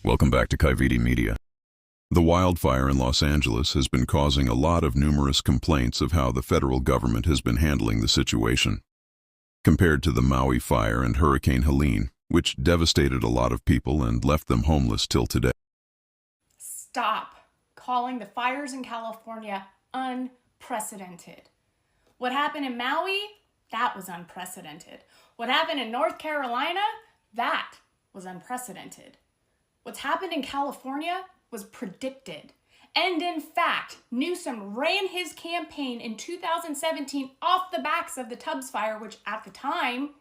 Welcome back to Kaiviti Media. The wildfire in Los Angeles has been causing a lot of numerous complaints of how the federal government has been handling the situation, compared to the Maui fire and Hurricane Helene, which devastated a lot of people and left them homeless till today. Stop calling the fires in California unprecedented. What happened in Maui? That was unprecedented. What happened in North Carolina? That was unprecedented. What's happened in California was predicted. And in fact, Newsom ran his campaign in 2017 off the backs of the Tubbs fire, which at the time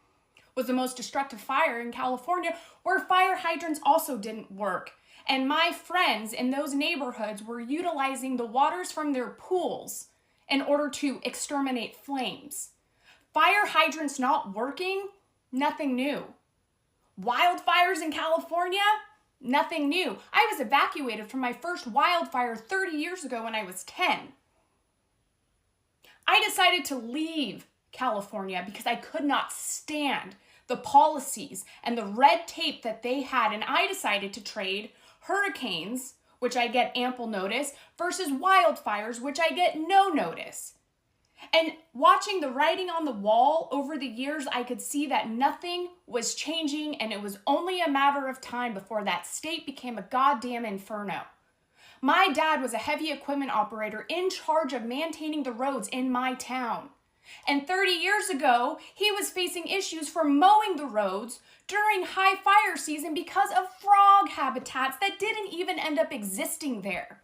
was the most destructive fire in California, where fire hydrants also didn't work. And my friends in those neighborhoods were utilizing the waters from their pools in order to exterminate flames. Fire hydrants not working? Nothing new. Wildfires in California? Nothing new. I was evacuated from my first wildfire 30 years ago when I was 10. I decided to leave California because I could not stand the policies and the red tape that they had, and I decided to trade hurricanes, which I get ample notice, versus wildfires, which I get no notice. And watching the writing on the wall over the years, I could see that nothing was changing, and it was only a matter of time before that state became a goddamn inferno. My dad was a heavy equipment operator in charge of maintaining the roads in my town. And 30 years ago, he was facing issues for mowing the roads during high fire season because of frog habitats that didn't even end up existing there.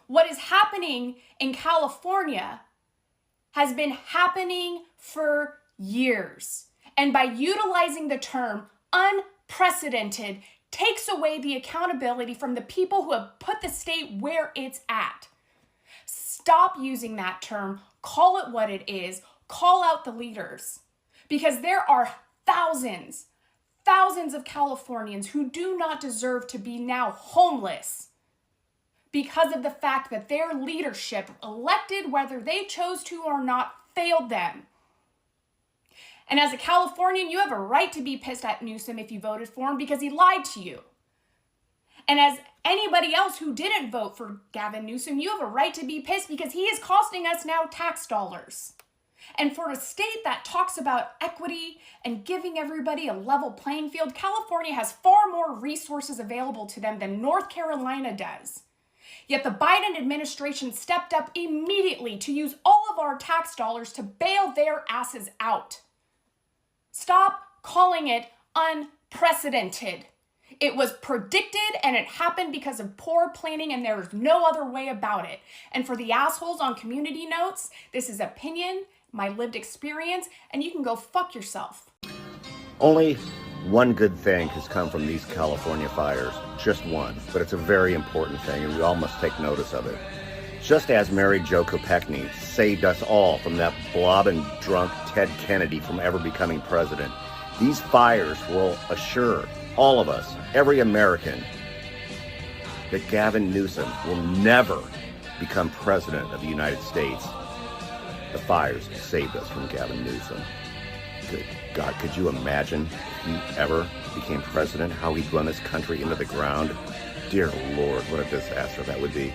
What is happening in California has been happening for years. And by utilizing the term unprecedented takes away the accountability from the people who have put the state where it's at. Stop using that term. Call it what it is. Call out the leaders. Because there are thousands of Californians who do not deserve to be now homeless because of the fact that their leadership, elected whether they chose to or not, failed them. And as a Californian, you have a right to be pissed at Newsom if you voted for him because he lied to you. And as anybody else who didn't vote for Gavin Newsom, you have a right to be pissed because he is costing us now tax dollars. And for a state that talks about equity and giving everybody a level playing field, California has far more resources available to them than North Carolina does. Yet the Biden administration stepped up immediately to use all of our tax dollars to bail their asses out. Stop calling it unprecedented. It was predicted and it happened because of poor planning, and there is no other way about it. And for the assholes on Community Notes, this is opinion, my lived experience, and you can go fuck yourself. Only one good thing has come from these California fires. Just one. But it's a very important thing, and we all must take notice of it. Just as Mary Jo Kopechne saved us all from that blobbing drunk Ted Kennedy from ever becoming president, these fires will assure all of us, every American, that Gavin Newsom will never become president of the United States. The fires saved us from Gavin Newsom. Good God, could you imagine if he ever became president, how he'd run this country into the ground? Dear Lord, what a disaster that would be.